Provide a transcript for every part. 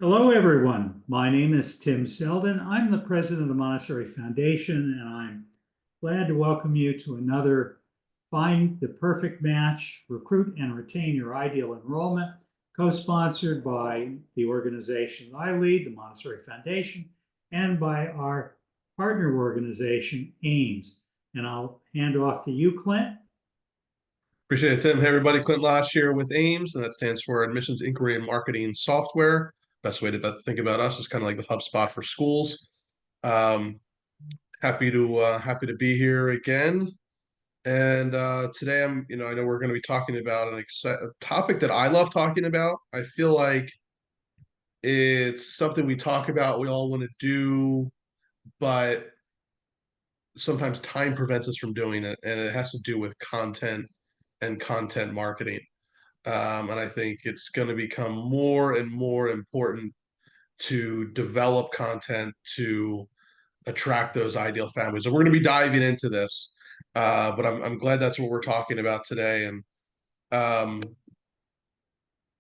Hello, everyone. My name is Tim Selden. I'm the president of the Montessori Foundation, and I'm glad to welcome you to another Find the Perfect Match, Recruit and Retain Your Ideal Enrollment, co-sponsored by the organization I lead, the Montessori Foundation, and by our partner organization, AIMS. And I'll hand off to you, Clint. Appreciate it, Tim. Hey, everybody. Clint Losh here with AIMS, and that stands for Admissions Inquiry and Marketing Software. Best way to think about us is kind of like the HubSpot for schools. Um, happy to be here again. And today I know we're going to be talking about a topic that I love talking about. I feel like it's something we talk about, we all want to do, but sometimes time prevents us from doing it, and it has to do with content and content marketing. And I think it's going to become more and more important to develop content to attract those ideal families. And we're going to be diving into this, but I'm glad that's what we're talking about today. And um,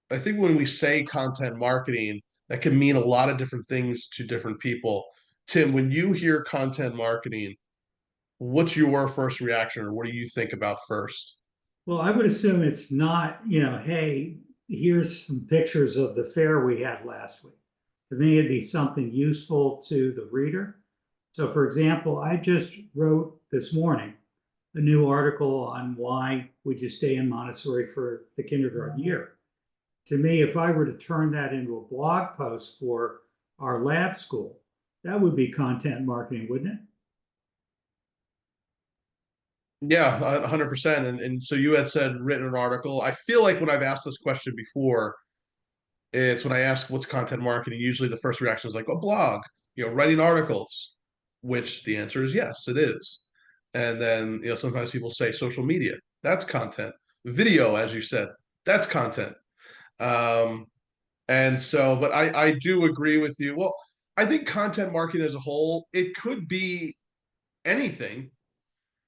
I think when we say content marketing, that can mean a lot of different things to different people. Tim, when you hear content marketing, what's your first reaction, or what do you think about first? Well, I would assume it's not, hey, here's some pictures of the fair we had last week. To me, it'd be something useful to the reader. So, for example, I just wrote this morning a new article on why would you stay in Montessori for the kindergarten year. To me, if I were to turn that into a blog post for our lab school, that would be content marketing, wouldn't it? Yeah, 100%. And so you had said written an article. I feel like when I've asked this question before, it's when I ask what's content marketing, usually the first reaction is like a blog, writing articles, which the answer is yes, it is. And then, sometimes people say social media, that's content. Video, as you said, that's content. Um, and so, but I do agree with you. Well, I think content marketing as a whole, it could be anything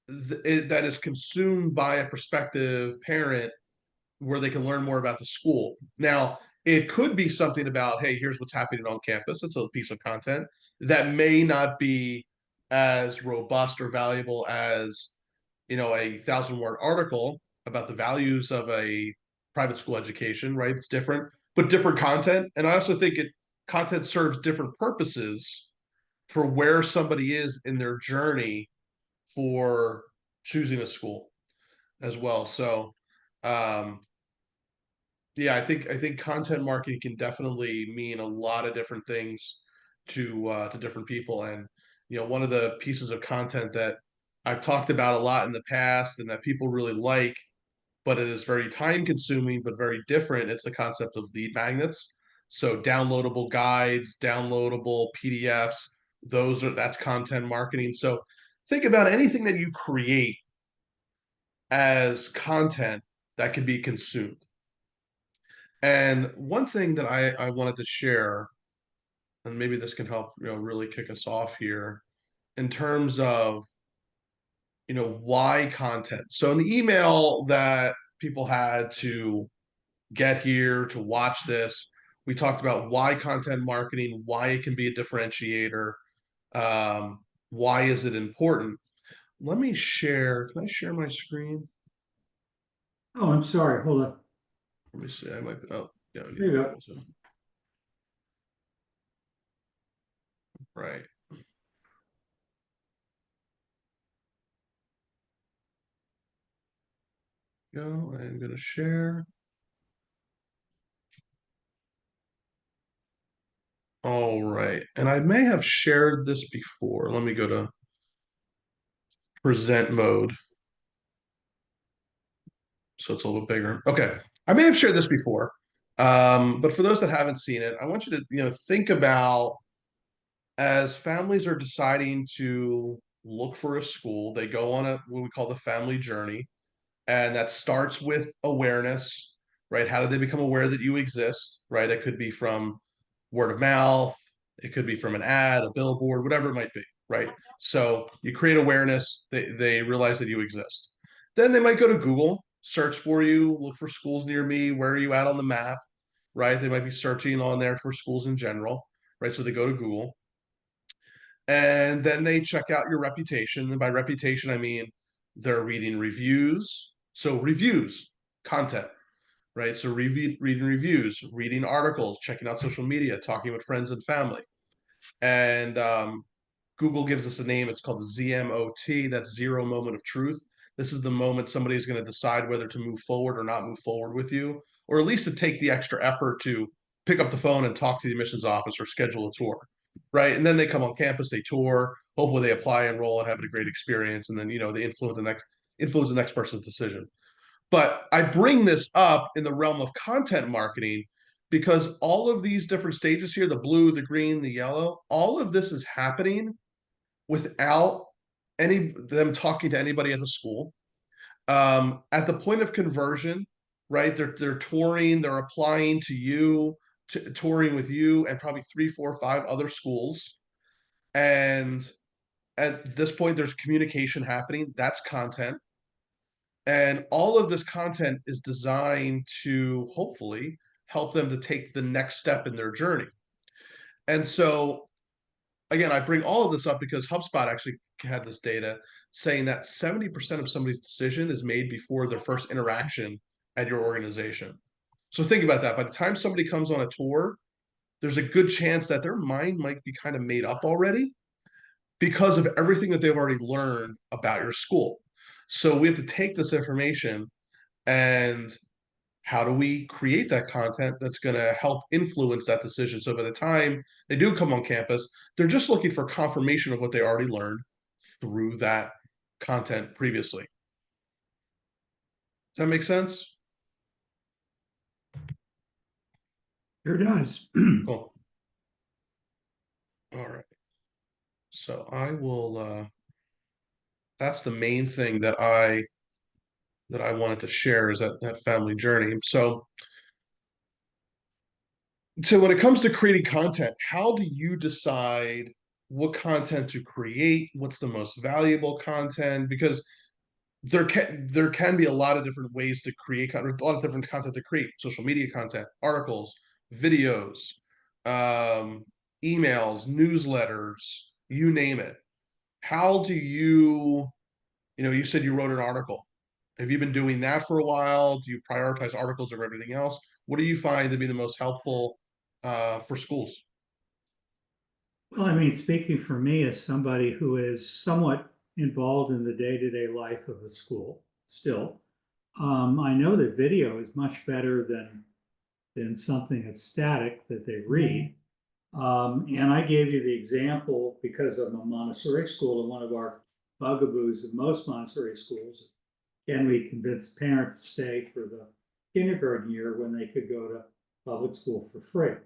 that is consumed by a prospective parent where they can learn more about the school. Now, it could be something about, hey, here's what's happening on campus. It's a piece of content that may not be as robust or valuable as, a 1,000-word article about the values of a private school education, right? It's different, but different content. And I also think content serves different purposes for where somebody is in their journey for choosing a school as well. So, um, yeah, I think content marketing can definitely mean a lot of different things to different people. And one of the pieces of content that I've talked about a lot in the past and that people really like, but it is very time consuming, but very different. It's the concept of lead magnets. So downloadable guides, downloadable PDFs, that's content marketing. So think about anything that you create as content that can be consumed. And one thing that I wanted to share, and maybe this can help, really kick us off here in terms of, why content. So in the email that people had to get here to watch this, we talked about why content marketing, why it can be a differentiator, why is it important. Let me share. Can I share my screen? Oh, I'm sorry. Hold on. Let me see. I might. Oh, yeah. I There need you to go. also. Right. Go. I'm going to share. All right. And I may have shared this before. Let me go to present mode. So it's a little bigger. Okay. I may have shared this before. But for those that haven't seen it, I want you to, think about as families are deciding to look for a school, they go on what we call the family journey. And that starts with awareness, right? How do they become aware that you exist, right? It could be from word of mouth, it could be from an ad, a billboard, whatever it might be, right? So you create awareness, they realize that you exist. Then they might go to Google, search for you, look for schools near me, where are you at on the map, right? They might be searching on there for schools in general, right? So they go to Google and then they check out your reputation. And by reputation, I mean they're reading reviews. So reviews, content, right? So reading reviews, reading articles, checking out social media, talking with friends and family. And Google gives us a name. It's called ZMOT. That's zero moment of truth. This is the moment somebody is going to decide whether to move forward or not move forward with you, or at least to take the extra effort to pick up the phone and talk to the admissions office or schedule a tour, right? And then they come on campus, they tour, hopefully they apply, enroll, and have a great experience, and then they influence the next person's decision. But I bring this up in the realm of content marketing because all of these different stages here, the blue, the green, the yellow, all of this is happening without any them talking to anybody at the school. At the point of conversion, right? They're touring, they're applying to you, touring with you, and probably 3, 4, 5 other schools. And at this point, there's communication happening. That's content. And all of this content is designed to hopefully help them to take the next step in their journey. And so, again, I bring all of this up because HubSpot actually had this data saying that 70% of somebody's decision is made before their first interaction at your organization. So think about that. By the time somebody comes on a tour, there's a good chance that their mind might be kind of made up already because of everything that they've already learned about your school. So we have to take this information and how do we create that content that's going to help influence that decision? So by the time they do come on campus, they're just looking for confirmation of what they already learned through that content previously. Does that make sense? Sure does. Cool. All right. So I will, that's the main thing that I wanted to share is that family journey. So when it comes to creating content, how do you decide what content to create? What's the most valuable content? Because there can be a lot of different ways to create content, a lot of different content to create: social media content, articles, videos, emails, newsletters, you name it. How do you, you said you wrote an article. Have you been doing that for a while? Do you prioritize articles over everything else? What do you find to be the most helpful for schools? Well, I mean, speaking for me as somebody who is somewhat involved in the day-to-day life of a school still, I know that video is much better than something that's static that they read. And I gave you the example because I'm a Montessori school, and one of our bugaboos of most Montessori schools, can we convince parents to stay for the kindergarten year when they could go to public school for free?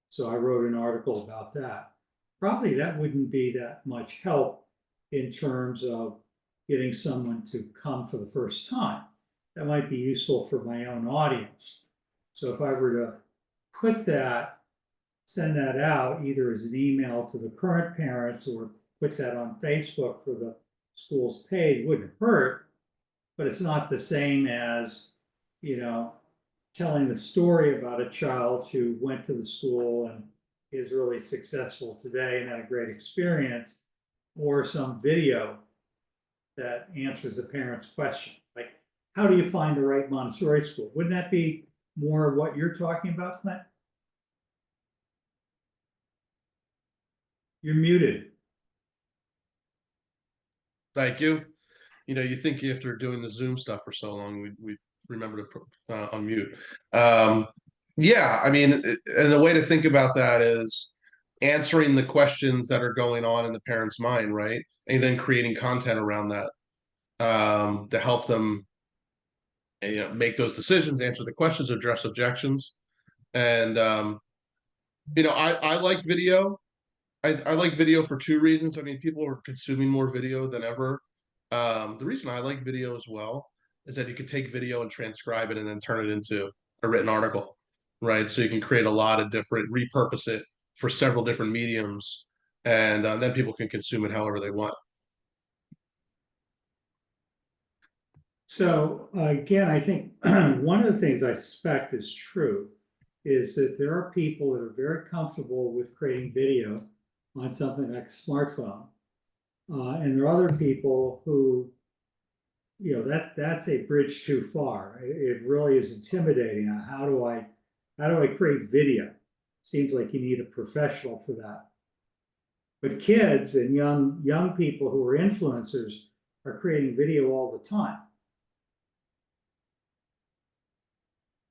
So I wrote an article about that. Probably that wouldn't be that much help in terms of getting someone to come for the first time. That might be useful for my own audience. So if I were to put that, send that out either as an email to the current parents or put that on Facebook for the school's page, wouldn't hurt, but it's not the same as, telling the story about a child who went to the school and is really successful today and had a great experience, or some video that answers a parent's question. Like, how do you find the right Montessori school? Wouldn't that be more of what you're talking about, Clint? You're muted. Thank you. You think after doing the Zoom stuff for so long, we remember to unmute. Yeah, I mean, and the way to think about that is answering the questions that are going on in the parent's mind, right? And then creating content around that to help them make those decisions, answer the questions, address objections. And I like video. I like video for two reasons. I mean, people are consuming more video than ever. The reason I like video as well is that you could take video and transcribe it and then turn it into a written article, right? So you can create a lot of different, repurpose it for several different mediums, and then people can consume it however they want. So again, I think one of the things I suspect is true is that there are people that are very comfortable with creating video on something like a smartphone. And there are other people who, that's a bridge too far. It really is intimidating. How do I create video? Seems like you need a professional for that. But kids and young people who are influencers are creating video all the time.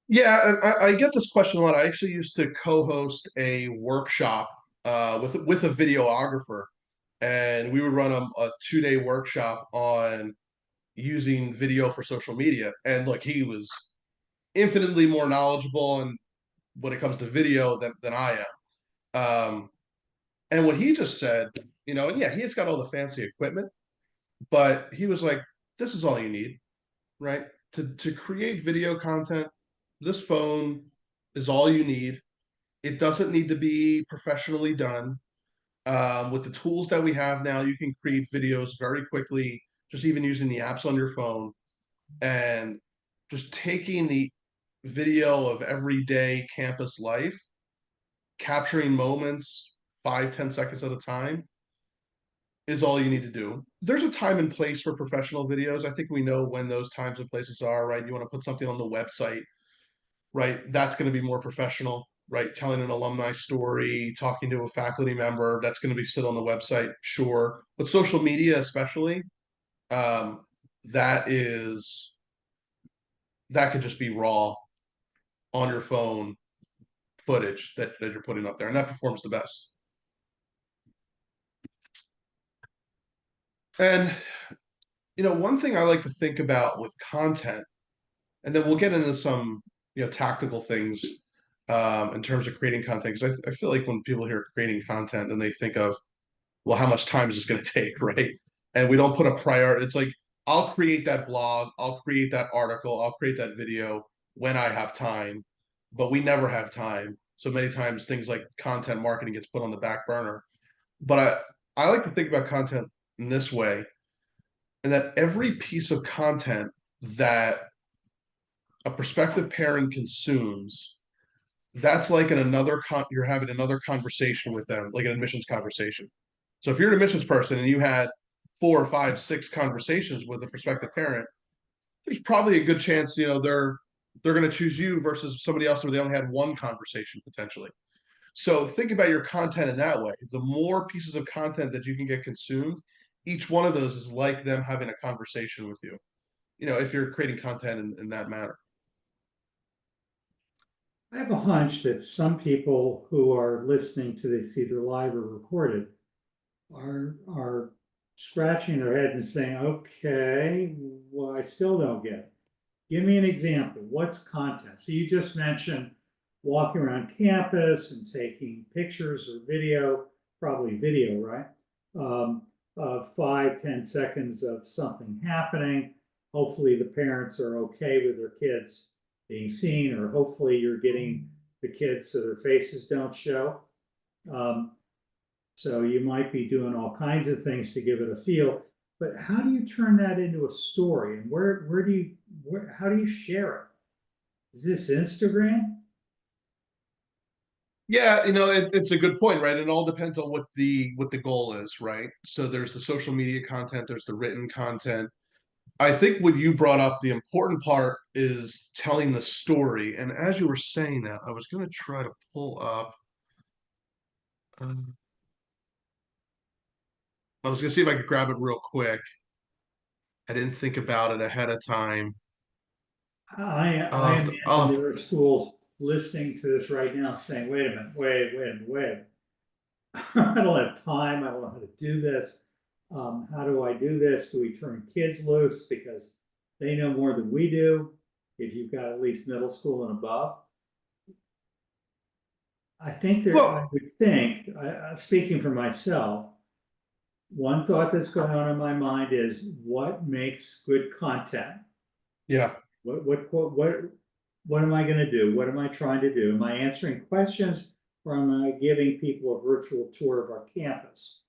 Yeah, I get this question a lot. I actually used to co-host a workshop with a videographer, and we would run a 2-day workshop on using video for social media. And look, he was infinitely more knowledgeable and when it comes to video than I am. And what he just said, and yeah, he's got all the fancy equipment, but he was like, this is all you need, right? To create video content, this phone is all you need. It doesn't need to be professionally done. With the tools that we have now, you can create videos very quickly, just even using the apps on your phone and just taking the video of everyday campus life, capturing moments 5-10 seconds at a time is all you need to do. There's a time and place for professional videos. I think we know when those times and places are, right? You want to put something on the website, right? That's going to be more professional, right? Telling an alumni story, talking to a faculty member, that's going to be sit on the website, sure. But social media, especially, um, that could just be raw on your phone footage that you're putting up there, and that performs the best. And one thing I like to think about with content, and then we'll get into some tactical things in terms of creating content, because I feel like when people hear creating content, then they think of, well, how much time is this going to take, right? And we don't put a priority. It's like, I'll create that blog, I'll create that article, I'll create that video when I have time, but we never have time. So many times things like content marketing gets put on the back burner. But I like to think about content in this way, and that every piece of content that a prospective parent consumes, that's like you're having another conversation with them, like an admissions conversation. So if you're an admissions person and you had 4 or 5, 6 conversations with a prospective parent, there's probably a good chance, they're going to choose you versus somebody else where they only had one conversation potentially. So think about your content in that way. The more pieces of content that you can get consumed, each one of those is like them having a conversation with you, if you're creating content in that manner. I have a hunch that some people who are listening to this either live or recorded are scratching their head and saying, okay, well, I still don't get it. Give me an example. What's content? So you just mentioned walking around campus and taking pictures or video, probably video, right? 5-10 seconds of something happening. Hopefully the parents are okay with their kids being seen, or hopefully you're getting the kids so their faces don't show. So you might be doing all kinds of things to give it a feel, but how do you turn that into a story? And how do you share it? Is this Instagram? Yeah, it's a good point, right? It all depends on what the goal is, right? So there's the social media content, there's the written content. I think what you brought up, the important part is telling the story. And as you were saying that, I was going to try to pull up. I was going to see if I could grab it real quick. I didn't think about it ahead of time. I imagine there are schools listening to this right now saying, wait a minute, wait. I don't have time. I don't know how to do this. How do I do this? Do we turn kids loose because they know more than we do? If you've got at least middle school and above, I would think, speaking for myself, one thought that's going on in my mind is what makes good content? Yeah. What am I going to do? What am I trying to do? Am I answering questions, or am I giving people a virtual tour of our campus?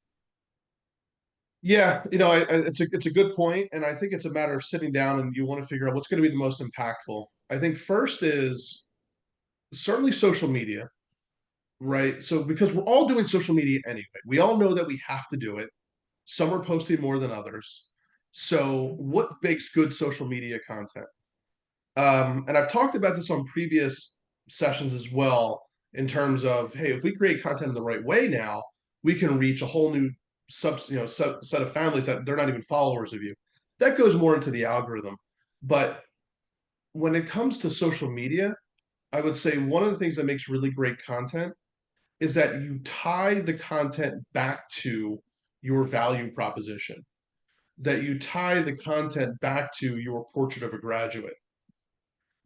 Yeah, it's a good point, and I think it's a matter of sitting down and you want to figure out what's going to be the most impactful. I think first is certainly social media, right? So because we're all doing social media anyway, we all know that we have to do it. Some are posting more than others. So what makes good social media content? And I've talked about this on previous sessions as well, in terms of, hey, if we create content in the right way now, we can reach a whole new set of families that they're not even followers of you. That goes more into the algorithm. But when it comes to social media, I would say one of the things that makes really great content is that you tie the content back to your value proposition, that you tie the content back to your portrait of a graduate.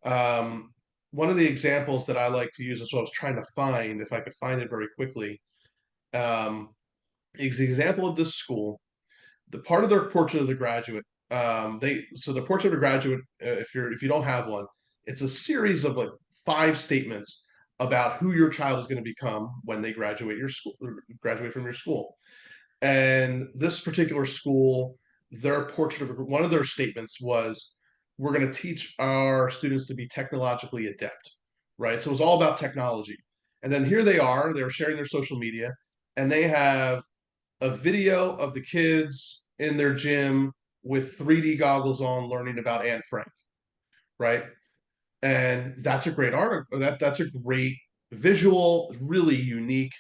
Um, One of the examples that I like to use is what I was trying to find, if I could find it very quickly, um, is the example of this school. The part of their portrait of the graduate, the portrait of a graduate, if you don't have one, it's a series of like 5 statements about who your child is going to become when they graduate from your school. And this particular school, their portrait of one of their statements was, we're going to teach our students to be technologically adept, right? So it was all about technology. And then here they are, they're sharing their social media, and they have a video of the kids in their gym with 3D goggles on learning about Anne Frank, right? And that's a great article. That's a great visual, really unique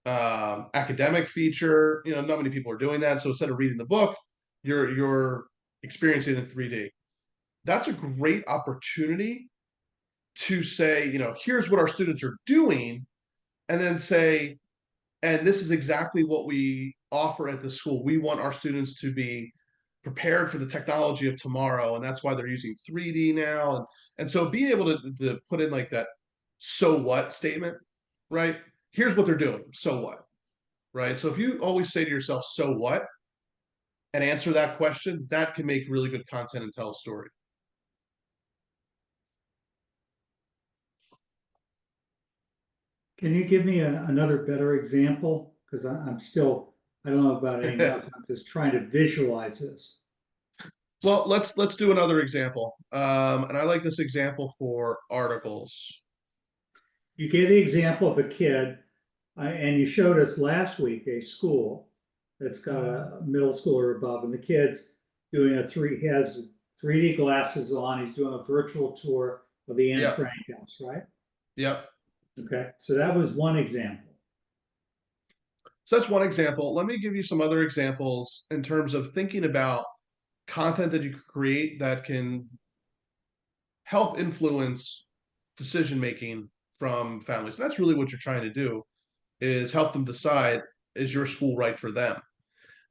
academic feature. You know, not many people are doing that. So instead of reading the book, you're experiencing it in 3D. That's a great opportunity to say, you know, here's what our students are doing, and then say, and this is exactly what we offer at the school. We want our students to be prepared for the technology of tomorrow, and that's why they're using 3D now. And so be able to put in like that so what statement, right? Here's what they're doing. So what? Right? So if you always say to yourself, so what? And answer that question, that can make really good content and tell a story. Can you give me another better example? Because I'm still, I don't know about anything else. I'm just trying to visualize this. Well, let's do another example. And I like this example for articles. You gave the example of a kid, and you showed us last week a school that's got a middle school or above, and the kid's doing he has 3D glasses on. He's doing a virtual tour of the Anne Yep, Frank house, right? yep. Okay, so that was one example. So that's one example. Let me give you some other examples in terms of thinking about content that you could create that can help influence decision making from families. And that's really what you're trying to do, is help them decide, is your school right for them?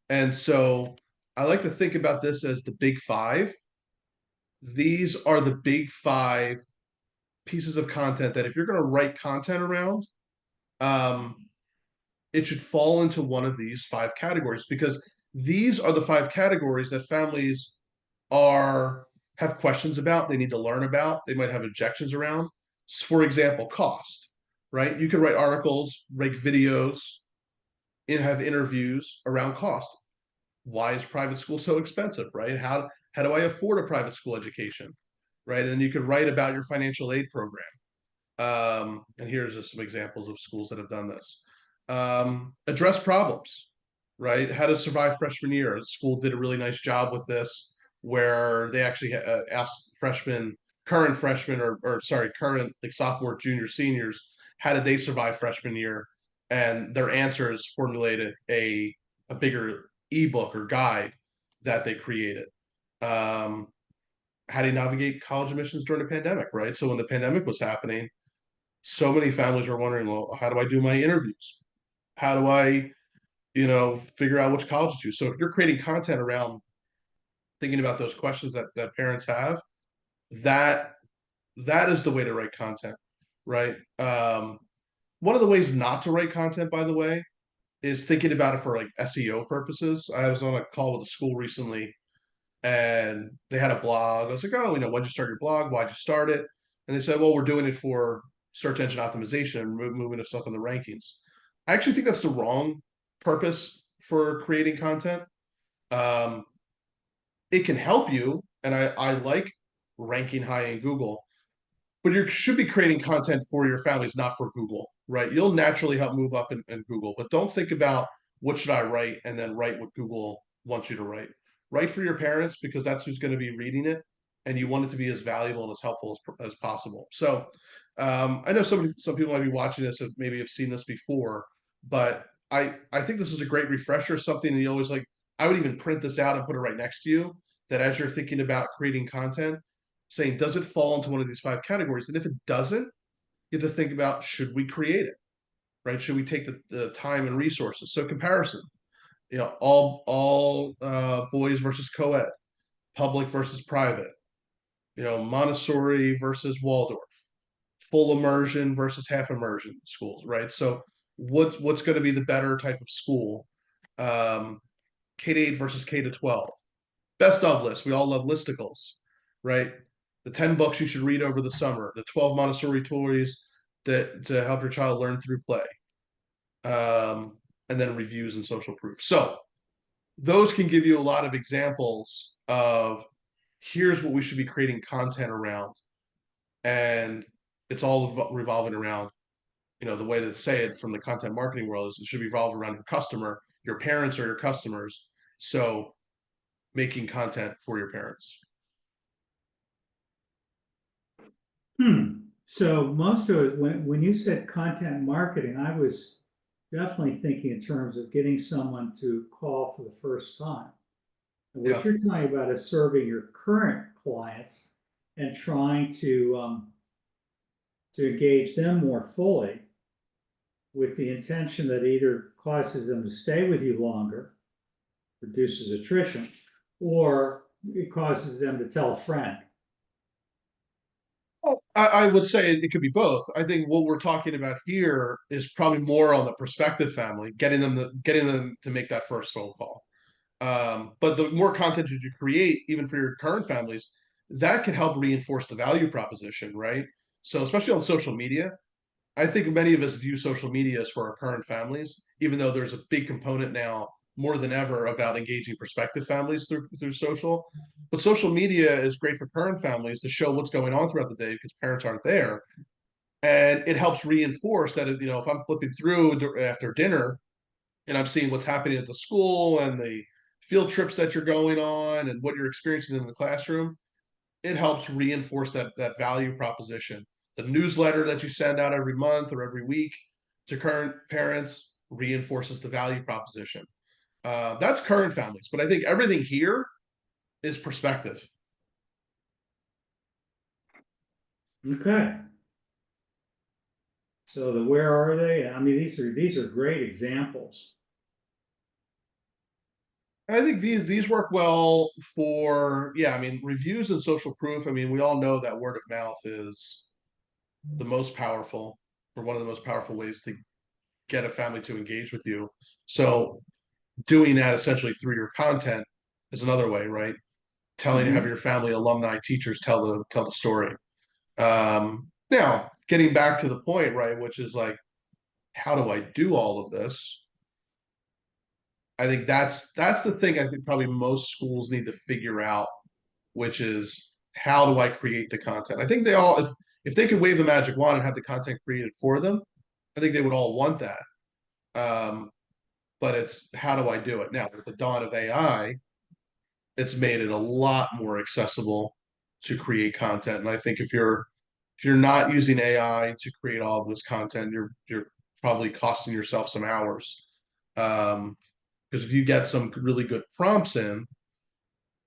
And so I like to think about this as the big five. These are the big five pieces of content that if you're going to write content around, um, it should fall into one of these 5 categories, because these are the 5 categories that families are have questions about, they need to learn about, they might have objections around. For example, cost, right? You can write articles, make videos, and have interviews around cost. Why is private school so expensive, right? How do I afford a private school education, right? And then you could write about your financial aid program. And here's just some examples of schools that have done this. Address problems, right? How to survive freshman year. The school did a really nice job with this, where they actually asked current freshmen, or sorry, current like sophomore, junior, seniors, how did they survive freshman year? And their answers formulated a bigger ebook or guide that they created. Um, how do you navigate college admissions during the pandemic, right? So when the pandemic was happening, so many families were wondering, well, how do I do my interviews? How do I, figure out which college to choose? So if you're creating content around thinking about those questions that parents have, that that is the way to write content, right? One of the ways not to write content, by the way, is thinking about it for like SEO purposes. I was on a call with a school recently, and they had a blog. I was like, oh, why'd you start your blog? Why'd you start it? And they said, well, we're doing it for search engine optimization and moving us up in the rankings. I actually think that's the wrong purpose for creating content. Um, it can help you, and I like ranking high in Google, but you should be creating content for your families, not for Google, right? You'll naturally help move up in Google, but don't think about what should I write and then write what Google wants you to write. Write for your parents because that's who's going to be reading it, and you want it to be as valuable and as helpful as possible. So I know some people might be watching this and maybe have seen this before, but I think this is a great refresher, something that you always like. I would even print this out and put it right next to you. That as you're thinking about creating content, saying, does it fall into one of these 5 categories? And if it doesn't, you have to think about, should we create it, right? Should we take the time and resources? So comparison, all boys versus co-ed, public versus private, Montessori versus Waldorf, full immersion versus half immersion schools, right? So what's going to be the better type of school? K-8 versus K-12. Best of list. We all love listicles, right? The 10 books you should read over the summer, the 12 Montessori toys that to help your child learn through play, and then reviews and social proof. So those can give you a lot of examples of here's what we should be creating content around, and it's all revolving around, the way to say it from the content marketing world is it should revolve around your customer. Your parents are your customers, so making content for your parents. So most of it, when you said content marketing, I was definitely thinking in terms of getting someone to call for the first time. And what you're talking about is serving your current clients and trying to engage them more fully with the intention that either causes them to stay with you longer, reduces attrition, or it causes them to tell a friend. I would say it could be both. I think what we're talking about here is probably more on the prospective family, getting them to make that first phone call. But the more content that you create, even for your current families, that can help reinforce the value proposition, right? So especially on social media, I think many of us view social media as for our current families, even though there's a big component now more than ever about engaging prospective families through social. But social media is great for current families to show what's going on throughout the day because parents aren't there. And it helps reinforce that, if I'm flipping through after dinner and I'm seeing what's happening at the school and the field trips that you're going on and what you're experiencing in the classroom, it helps reinforce that value proposition. The newsletter that you send out every month or every week to current parents reinforces the value proposition. That's current families, but I think everything here is perspective. Okay. So where are they? I mean, these are great examples. I think these work well for, I mean, reviews and social proof. I mean, we all know that word of mouth is the most powerful, or one of the most powerful ways to get a family to engage with you. So doing that essentially through your content is another way, right? Have your family, alumni, teachers tell the story. Now getting back to the point, right, which is like, how do I do all of this? I think that's the thing I think probably most schools need to figure out, which is how do I create the content? I think they all, if they could wave the magic wand and have the content created for them, I think they would all want that. But it's how do I do it? Now, with the dawn of AI, it's made it a lot more accessible to create content. And I think if you're not using AI to create all of this content, you're probably costing yourself some hours. Because if you get some really good prompts in,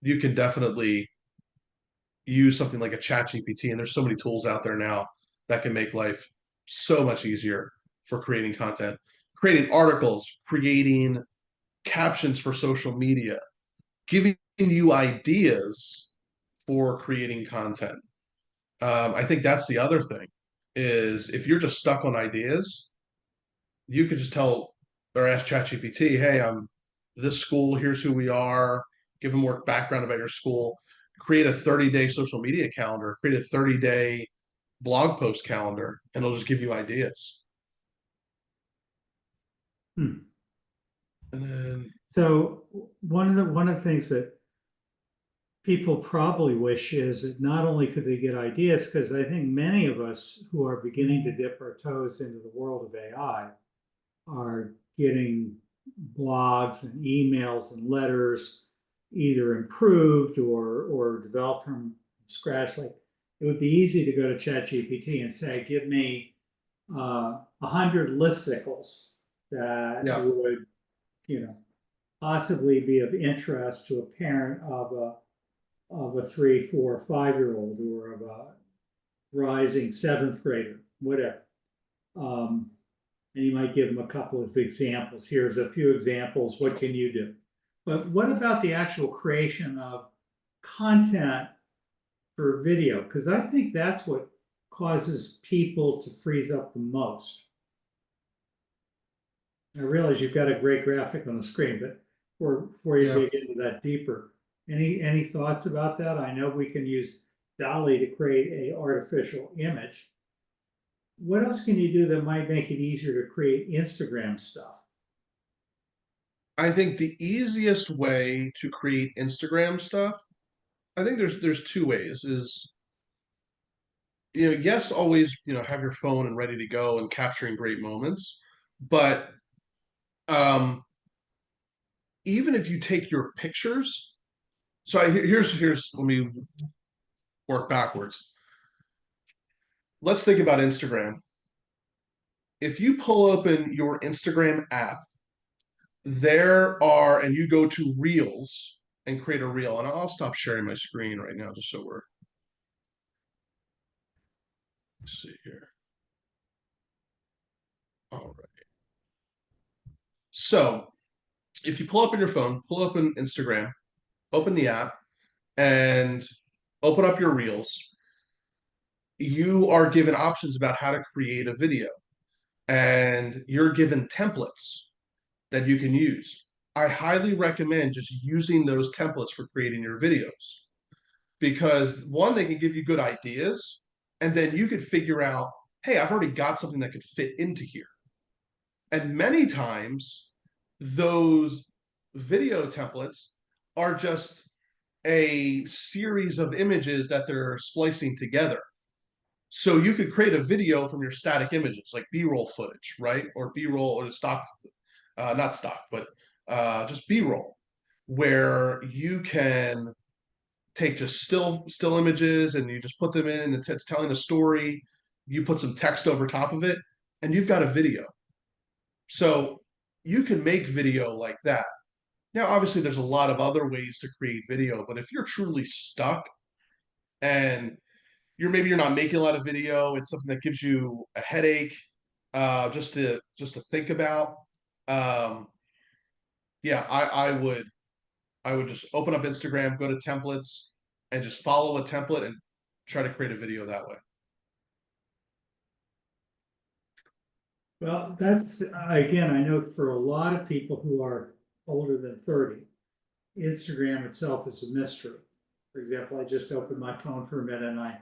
you can definitely use something like a ChatGPT, and there's so many tools out there now that can make life so much easier for creating content, creating articles, creating captions for social media, giving you ideas for creating content. I think that's the other thing is if you're just stuck on ideas, you could just tell or ask ChatGPT, hey, I'm this school, here's who we are, give them more background about your school, create a 30-day social media calendar, create a 30-day blog post calendar, and it'll just give you ideas. And then So one of the things that people probably wish is that not only could they get ideas, because I think many of us who are beginning to dip our toes into the world of AI are getting blogs and emails and letters either improved or developed from scratch. Like it would be easy to go to ChatGPT and say, give me 100 listicles that Yeah. would, possibly be of interest to a parent of a 3, 4, 5-year-old or of a rising 7th grader, whatever. And you might give them a couple of examples. Here's a few examples. What can you do? But what about the actual creation of content for video? Because I think that's what causes people to freeze up the most. I realize you've got a great graphic on the screen, but before you dig into that deeper, any thoughts about that? I know we can use DALL-E to create a artificial image. What else can you do that might make it easier to create Instagram stuff? I think the easiest way to create Instagram stuff, I think there's two ways. Is yes, always have your phone and ready to go and capturing great moments, but even if you take your pictures, so here's let me work backwards. Let's think about Instagram. If you pull open your Instagram app, and you go to Reels and create a reel, and I'll stop sharing my screen right now just so let's see here. All right. So if you pull up on your phone, pull open Instagram, open the app, and open up your Reels, you are given options about how to create a video, and you're given templates that you can use. I highly recommend just using those templates for creating your videos, because one, they can give you good ideas, and then you could figure out, hey, I've already got something that could fit into here. And many times those video templates are just a series of images that they're splicing together. So you could create a video from your static images, like B-roll footage, right? Or B-roll or stock, not stock, but just B-roll, where you can take just still images and you just put them in, and it's telling a story. You put some text over top of it, and you've got a video. So you can make video like that. Now, obviously, there's a lot of other ways to create video, but if you're truly stuck and you're not making a lot of video, it's something that gives you a headache, just to think about. Yeah, I would just open up Instagram, go to templates, and just follow a template and try to create a video that way. Well, that's, again, I know for a lot of people who are older than 30, Instagram itself is a mystery. For example, I just opened my phone for a minute, and I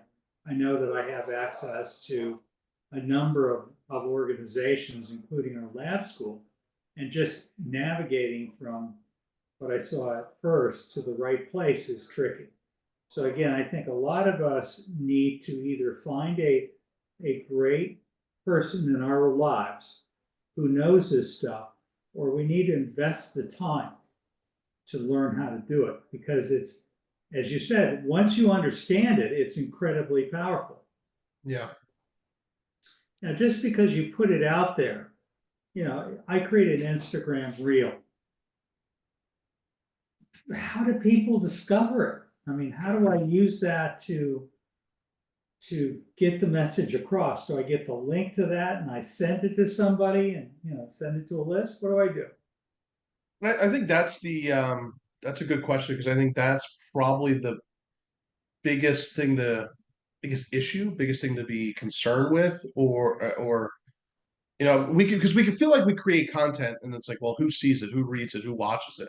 know that I have access to a number of organizations, including our lab school, and just navigating from what I saw at first to the right place is tricky. So again, I think a lot of us need to either find a great person in our lives who knows this stuff, or we need to invest the time to learn how to do it, because it's, as you said, once you understand it, it's incredibly powerful. Yeah. Now, just because you put it out there, I created an Instagram reel. How do people discover it? I mean, how do I use that to get the message across? Do I get the link to that and I send it to somebody and send it to a list? What do I do? I think that's a good question, because I think that's probably the biggest thing biggest thing to be concerned with, or because we can feel like we create content and it's like, well, who sees it, who reads it, who watches it,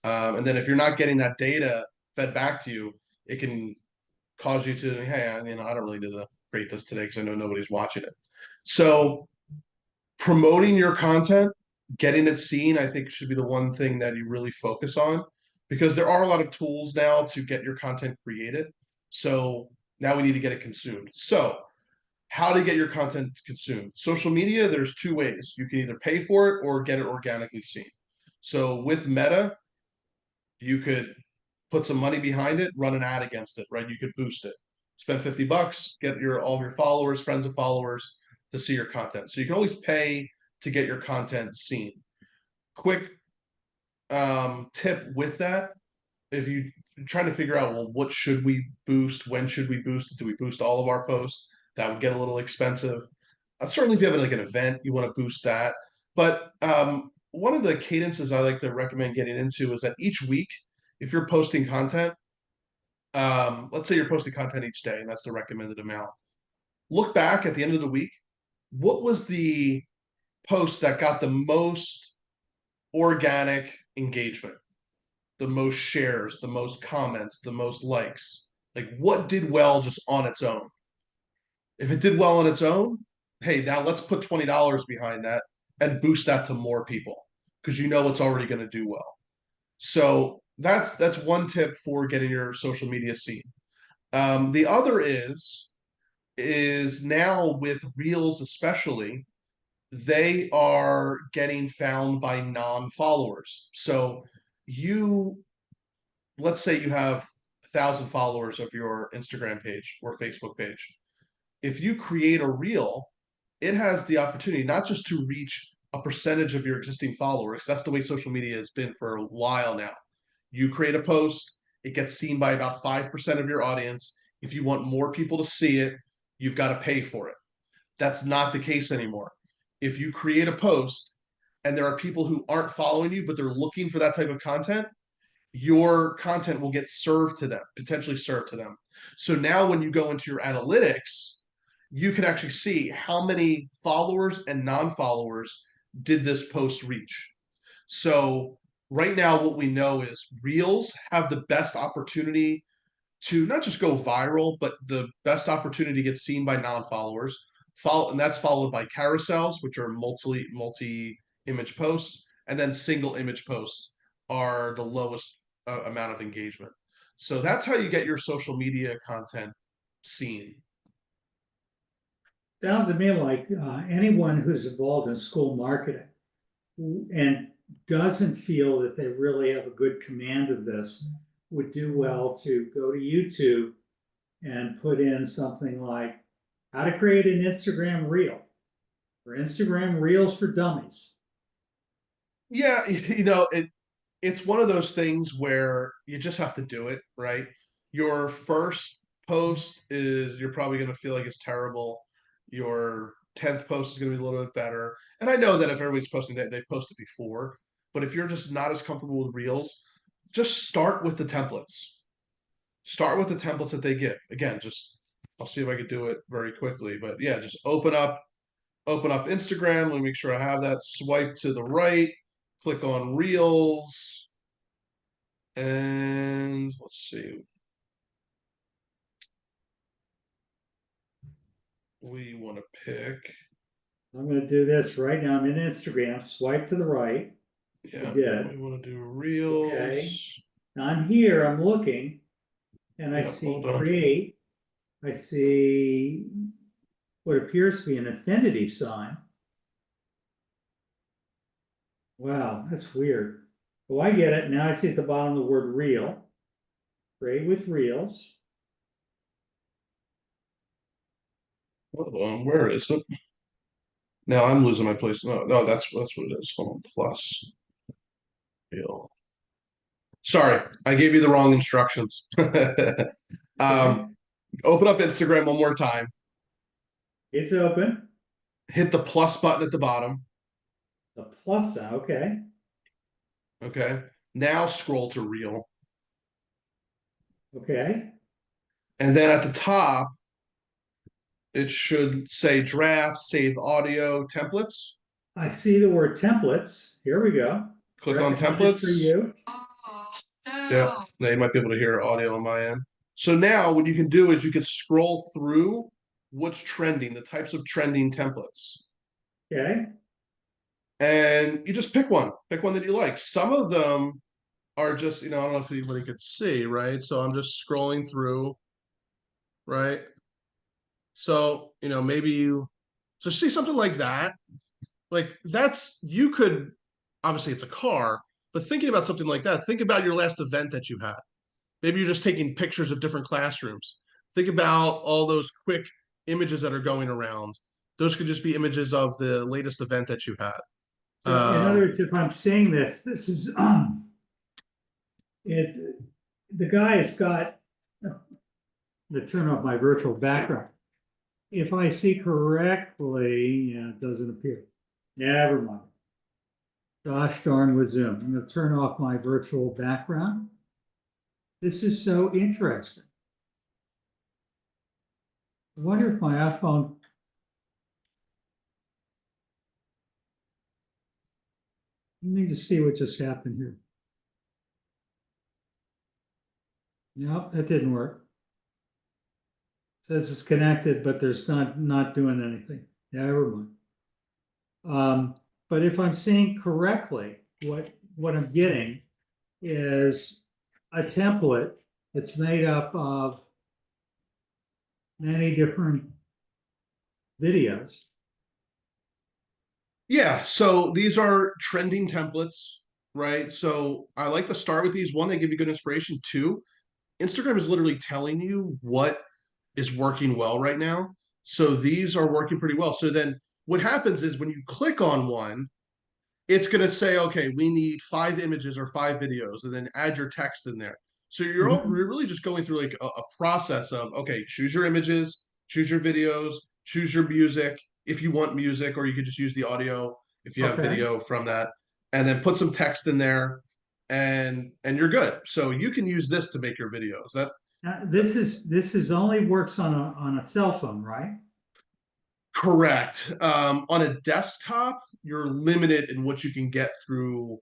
and then if you're not getting that data fed back to you, it can cause you to, hey, I don't really need to create this today because I know nobody's watching it. So promoting your content, getting it seen, I think should be the one thing that you really focus on. because there are a lot of tools now to get your content created. So now we need to get it consumed. So how to get your content consumed? Social media, there's two ways. You can either pay for it or get it organically seen. So with Meta, you could put some money behind it, run an ad against it, right? You could boost it. Spend $50, get all of your followers, friends of followers to see your content. So you can always pay to get your content seen. Quick tip with that, if you're trying to figure out, well, what should we boost? When should we boost it? Do we boost all of our posts? That would get a little expensive. Certainly if you have like an event, you want to boost that. But one of the cadences I like to recommend getting into is that each week, if you're posting content, let's say you're posting content each day, and that's the recommended amount. Look back at the end of the week. What was the post that got the most organic engagement, the most shares, the most comments, the most likes? Like what did well just on its own? If it did well on its own, hey, now let's put $20 behind that and boost that to more people because you know it's already going to do well. So that's one tip for getting your social media seen. The other is now with Reels especially, they are getting found by non-followers. So let's say you have 1,000 followers of your Instagram page or Facebook page. If you create a reel, it has the opportunity not just to reach a percentage of your existing followers. That's the way social media has been for a while now. You create a post, it gets seen by about 5% of your audience. If you want more people to see it, you've got to pay for it. That's not the case anymore. If you create a post and there are people who aren't following you, but they're looking for that type of content, your content will get served to them, potentially served to them. So now when you go into your analytics, you can actually see how many followers and non-followers did this post reach. So right now, what we know is Reels have the best opportunity to not just go viral, but the best opportunity to get seen by non-followers. And that's followed by carousels, which are multi-image posts, and then single image posts are the lowest amount of engagement. So that's how you get your social media content seen. Sounds to me like anyone who's involved in school marketing and doesn't feel that they really have a good command of this would do well to go to YouTube and put in something like how to create an Instagram reel or Instagram reels for dummies. Yeah, it's one of those things where you just have to do it, right? Your first post is you're probably going to feel like it's terrible. Your 10th post is going to be a little bit better. And I know that if everybody's posting that, they've posted before, but if you're just not as comfortable with Reels, just start with the templates. Start with the templates that they give. Again, I'll see if I could do it very quickly, but yeah, just open up Instagram. Let me make sure I have that. Swipe to the right, click on Reels, and let's see. We want to pick. I'm going to do this right now. I'm in Instagram. Swipe to the right. Yeah, we want to do Reels. Okay. Now I'm here. I'm looking, and I see create. I see what appears to be an infinity sign. Wow, that's weird. Oh, I get it. Now I see at the bottom the word reel. Create with Reels. Hold on, where is it? Now I'm losing my place. No, that's what it is. Hold on, plus reel. Sorry, I gave you the wrong instructions. Open up Instagram one more time. It's open. Hit the plus button at the bottom. The plus, okay. Okay. Now scroll to Reel. Okay. And then at the top, it should say draft, save audio, templates. I see the word templates. Here we go. Click on templates. For you. Yeah, now you might be able to hear audio on my end. So now what you can do is you can scroll through what's trending, the types of trending templates. Okay. And you just pick one that you like. Some of them are just, I don't know if anybody could see, right? So I'm just scrolling through, right? So, maybe so see something like that. Like you could, obviously it's a car, but thinking about something like that, think about your last event that you had. Maybe you're just taking pictures of different classrooms. Think about all those quick images that are going around. Those could just be images of the latest event that you had. So in other words, if I'm seeing this, this is, it's, the guy has got, to turn off my virtual background. If I see correctly, yeah, it doesn't appear. Never mind. Gosh darn with Zoom. I'm going to turn off my virtual background. This is so interesting. I wonder if my iPhone. Let me just see what just happened here. Nope, that didn't work. Says it's connected, but there's not doing anything. Never mind. But if I'm seeing correctly, what I'm getting is a template that's made up of many different videos. Yeah, so these are trending templates, right? So I like to start with these. One, they give you good inspiration. Two, Instagram is literally telling you what is working well right now. So these are working pretty well. So then what happens is when you click on one, it's going to say, okay, we need 5 images or 5 videos, and then add your text in there. So you're really just going through like a process of, okay, choose your images, choose your videos, choose your music if you want music, or you could just use the audio if you have Okay. video from that, and then put some text in there, and you're good. So you can use this to make your videos. This is only works on a cell phone, right? Correct. On a desktop, you're limited in what you can get through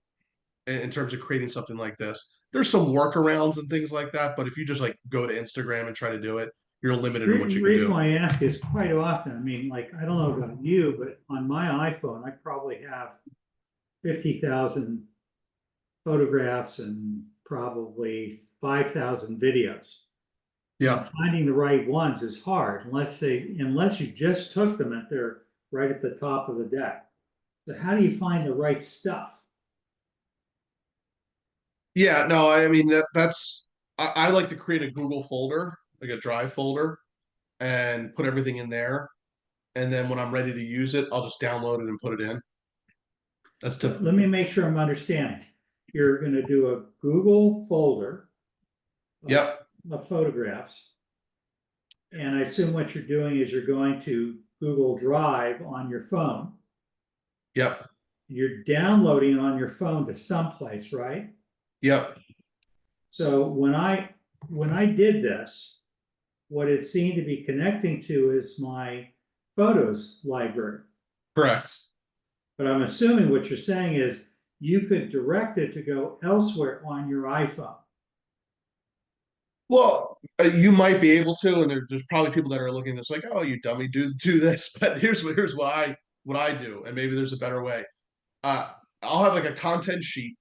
in terms of creating something like this. There's some workarounds and things like that, but if you just like go to Instagram and try to do it, you're limited in what you can Reason do. why I ask is quite often. I mean, like, I don't know about you, but on my iPhone, I probably have 50,000 photographs and probably 5,000 videos. And Yeah. finding the right ones is hard unless you just took them at their right at the top of the deck. So how do you find the right stuff? Yeah, no, I mean that's I like to create a Google folder, like a Drive folder, and put everything in there. And then when I'm ready to use it, I'll just download it and put it in. That's So let me make sure I'm understanding. You're going to do a Google folder of, Yep. of photographs. And I assume what you're doing is you're going to Google Drive on your phone. Yep. You're downloading it on your phone to someplace, right? Yep. So when I did this, what it seemed to be connecting to is my photos library. Correct. But I'm assuming what you're saying is you could direct it to go elsewhere on your iPhone. Well, you might be able to, and there's probably people that are looking at this like, "Oh, you dummy, do this." But here's what I do, and maybe there's a better way. Uh, I'll have like a content sheet,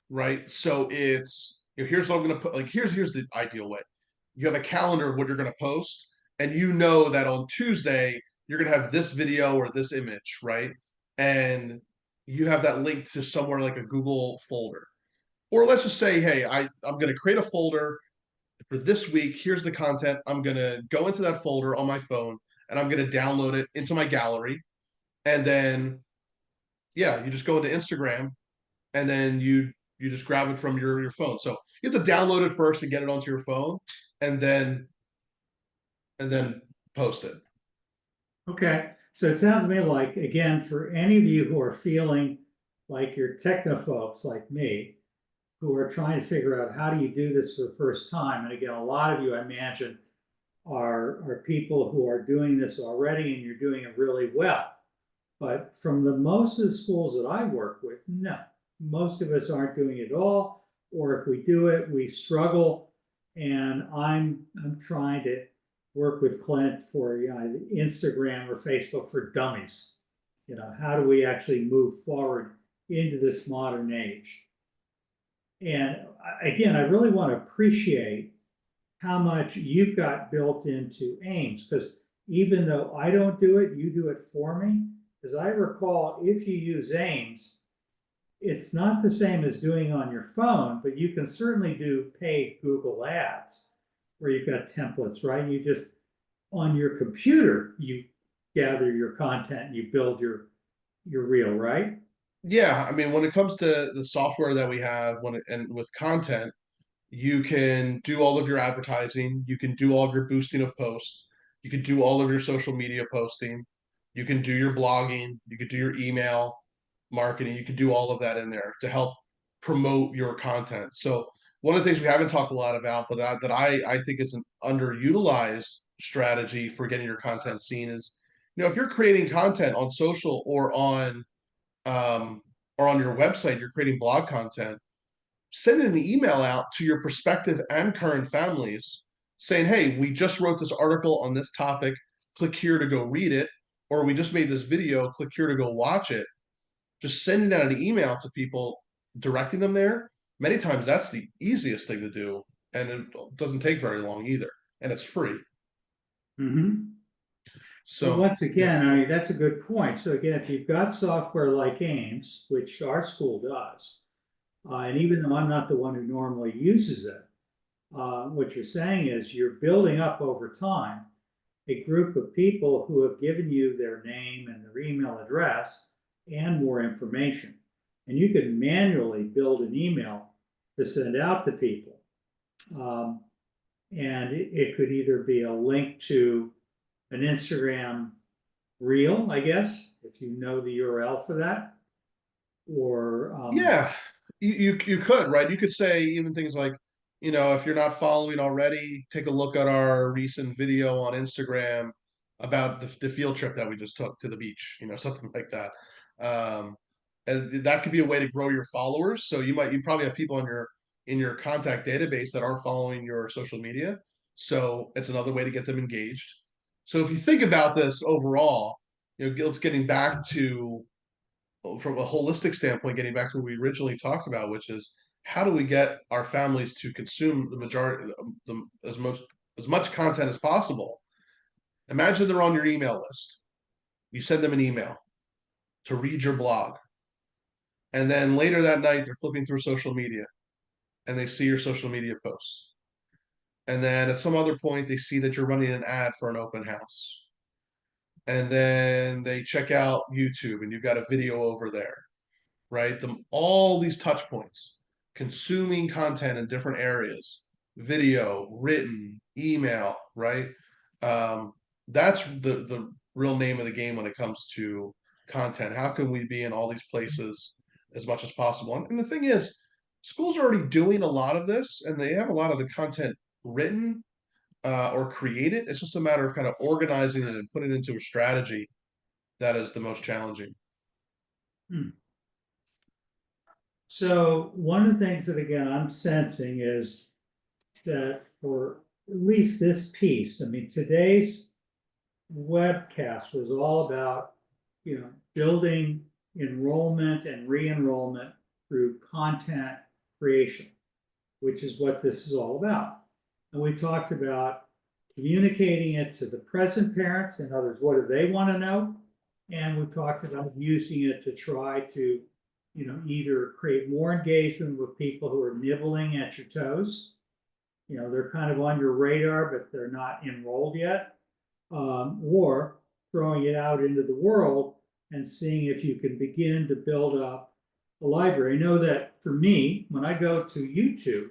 right? So it's here's what I'm gonna put. Like here's the ideal way. You have a calendar of what you're gonna post, and you know that on Tuesday you're gonna have this video or this image, right? And you have that link to somewhere like a Google folder. Or let's just say, hey, I'm gonna create a folder for this week. Here's the content. I'm gonna go into that folder on my phone and I'm gonna download it into my gallery. And then yeah, you just go into Instagram and then you just grab it from your phone. So you have to download it first and get it onto your phone, and then post it. Okay, so it sounds to me like, again, for any of you who are feeling like you're technophobes like me, who are trying to figure out how do you do this for the first time, and again, a lot of you, I imagine, are people who are doing this already and you're doing it really well. But from the most of the schools that I work with, no, most of us aren't doing it at all, or if we do it, we struggle. And I'm trying to work with Clint for Instagram or Facebook for dummies. How do we actually move forward into this modern age? And again, I really want to appreciate how much you've got built into Ames, because even though I don't do it, you do it for me. As I recall, if you use Ames, it's not the same as doing on your phone, but you can certainly do paid Google ads where you've got templates, right? You just, on your computer, you gather your content, you build your reel, right? Yeah, I mean, when it comes to the software that we have, and with content, you can do all of your advertising, you can do all of your boosting of posts, you can do all of your social media posting, you can do your blogging, you could do your email marketing, you can do all of that in there to help promote your content. So one of the things we haven't talked a lot about, but that I think is an underutilized strategy for getting your content seen is, if you're creating content on social um, or on your website, you're creating blog content, send an email out to your prospective and current families saying, hey, we just wrote this article on this topic. Click here to go read it. Or we just made this video. Click here to go watch it. Just sending out an email to people, directing them there. Many times that's the easiest thing to do. And it doesn't take very long either. And it's free. Mm-hmm. Well, So, once yeah. again, I mean, that's a good point. So again, if you've got software like Ames, which our school does, and even though I'm not the one who normally uses it, what you're saying is you're building up over time a group of people who have given you their name and their email address and more information. And you can manually build an email to send out to people. Um, and it could either be a link to an Instagram reel, I guess, if you know the URL for that, or Yeah, you could, right? You could say even things like, if you're not following already, take a look at our recent video on Instagram about the field trip that we just took to the beach, something like that. Um, and that could be a way to grow your followers. So you probably have people in your contact database that aren't following your social media. So it's another way to get them engaged. So if you think about this overall, let's getting back to, from a holistic standpoint, getting back to what we originally talked about, which is how do we get our families to consume the majority, as much content as possible? Imagine they're on your email list. You send them an email to read your blog, and then later that night they're flipping through social media and they see your social media posts. And then at some other point they see that you're running an ad for an open house. And then they check out YouTube and you've got a video over there, right? All these touch points, consuming content in different areas, video, written, email, right? Um, that's the real name of the game when it comes to content. How can we be in all these places as much as possible? And the thing is, schools are already doing a lot of this, and they have a lot of the content written or created. It's just a matter of kind of organizing it and putting it into a strategy that is the most challenging. hmm. So one of the things that again I'm sensing is that for at least this piece, I mean, today's webcast was all about, building enrollment and re-enrollment through content creation, which is what this is all about. And we talked about communicating it to the present parents, in others, what do they want to know? And we talked about using it to try to, either create more engagement with people who are nibbling at your toes. They're kind of on your radar, but they're not enrolled yet. Or throwing it out into the world and seeing if you can begin to build up a library. I know that for me, when I go to YouTube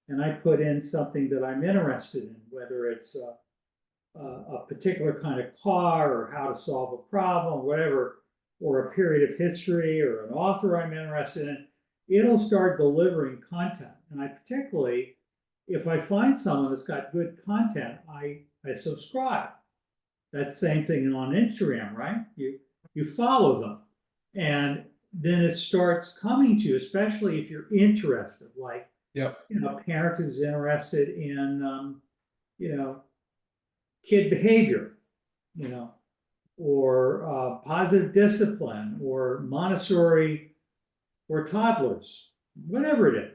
and I put in something that I'm interested in, whether it's a particular kind of car or how to solve a problem, whatever, or a period of history or an author I'm interested in, it'll start delivering content. And I particularly, if I find someone that's got good content, I subscribe. That same thing on Instagram, right? You follow them, and then it starts coming to you, especially if you're interested, like Yep. a parent who's interested in kid behavior, or positive discipline, or Montessori for toddlers, whatever it is.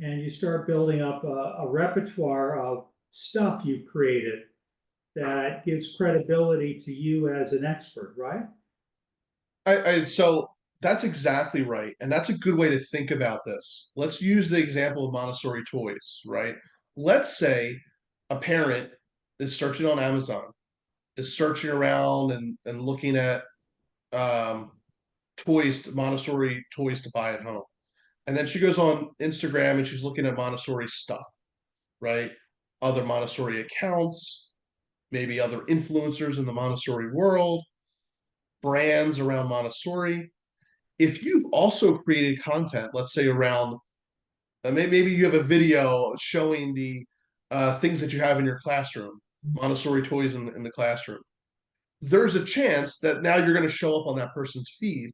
and you start building up a repertoire of stuff you've created that gives credibility to you as an expert, right? So that's exactly right. And that's a good way to think about this. Let's use the example of Montessori toys, right? Let's say a parent is searching on Amazon, is searching around and looking at um, toys, Montessori toys to buy at home. And then she goes on Instagram and she's looking at Montessori stuff, right? Other Montessori accounts, maybe other influencers in the Montessori world, brands around Montessori. If you've also created content, let's say around maybe you have a video showing the things that you have in your classroom, Montessori toys in the classroom, there's a chance that now you're going to show up on that person's feed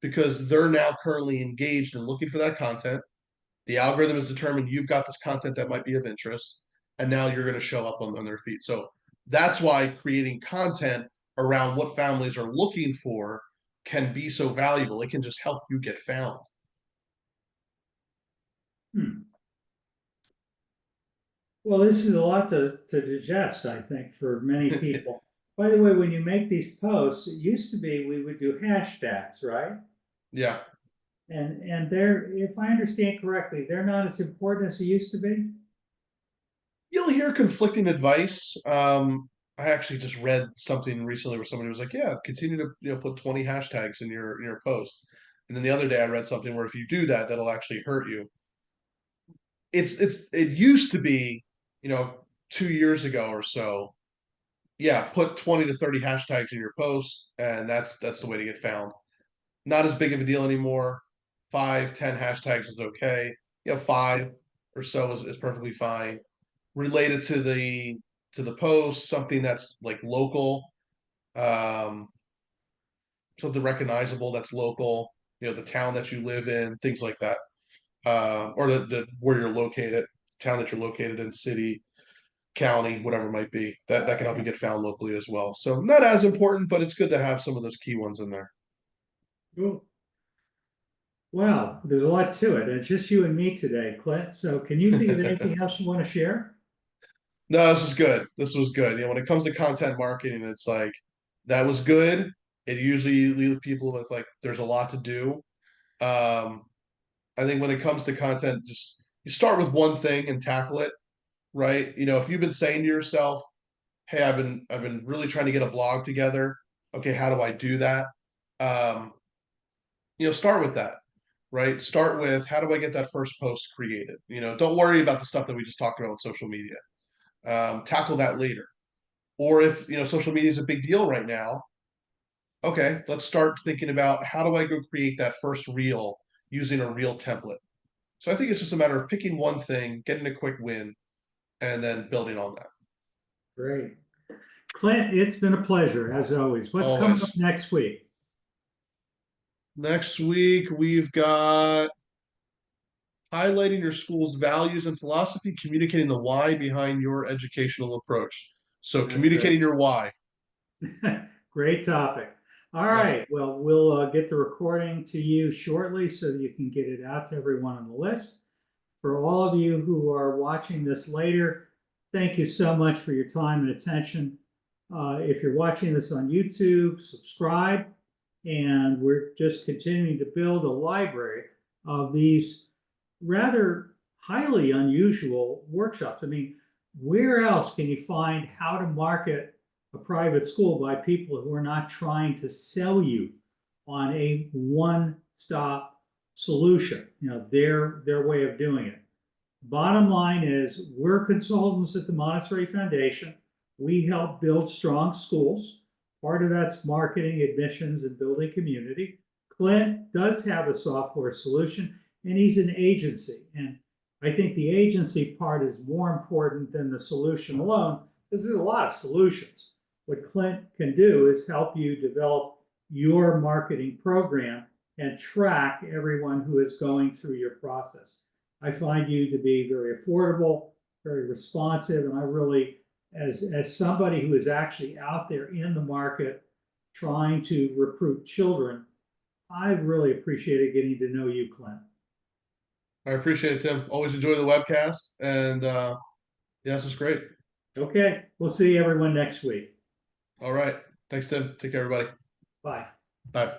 because they're now currently engaged and looking for that content. The algorithm has determined you've got this content that might be of interest, and now you're going to show up on their feed. So that's why creating content around what families are looking for can be so valuable. It can just help you get found. Hmm. Well, this is a lot to digest, I think, for many people. By the way, when you make these posts, it used to be we would do hashtags, right? Yeah. And they're, if I understand correctly, they're not as important as they used to be. You'll hear conflicting advice. I actually just read something recently where somebody was like, "Yeah, continue to put 20 hashtags in your post." And then the other day I read something where if you do that, that'll actually hurt you. It used to be, 2 years ago or so. Yeah, put 20 to 30 hashtags in your post, and that's the way to get found. Not as big of a deal anymore. 5, 10 hashtags is okay. 5 or so is perfectly fine. Related to the post, something that's like local, um, something recognizable that's local, the town that you live in, things like that. Or the where you're located, town that you're located in, city, county, whatever it might be. That can help you get found locally as well. So not as important, but it's good to have some of those key ones in there. Cool. Wow, there's a lot to it. It's just you and me today, Clint. So can you think of anything else you want to share? No, this is good. This was good. When it comes to content marketing, it's like that was good. It usually leaves people with like there's a lot to do. Um, I think when it comes to content, just you start with one thing and tackle it, right? If you've been saying to yourself, "Hey, I've been really trying to get a blog together. Okay, how do I do that?" Um, start with that, right? Start with how do I get that first post created? Don't worry about the stuff that we just talked about on social media. Tackle that later. Or if social media is a big deal right now, okay, let's start thinking about how do I go create that first reel using a reel template. So I think it's just a matter of picking one thing, getting a quick win, and then building on that. Great. Clint, it's been a pleasure as always. What's coming up Always. next week? Next week, we've got highlighting your school's values and philosophy, communicating the why behind your educational approach. So That's great. communicating your why. Great topic. All Yeah. right. Well, we'll get the recording to you shortly so that you can get it out to everyone on the list. For all of you who are watching this later, thank you so much for your time and attention. If you're watching this on YouTube, subscribe. And we're just continuing to build a library of these rather highly unusual workshops. I mean, where else can you find how to market a private school by people who are not trying to sell you on a one-stop solution, their way of doing it. Bottom line is we're consultants at the Montessori Foundation. We help build strong schools. Part of that's marketing, admissions, and building community. Clint does have a software solution, and he's an agency. And I think the agency part is more important than the solution alone, because there's a lot of solutions. What Clint can do is help you develop your marketing program and track everyone who is going through your process. I find you to be very affordable, very responsive, and I really, as somebody who is actually out there in the market trying to recruit children, I really appreciated getting to know you, Clint. I appreciate it, Tim. Always enjoy the webcast, and yeah, this is great. Okay, we'll see everyone next week. All right. Thanks, Tim. Take care, everybody. Bye. Bye.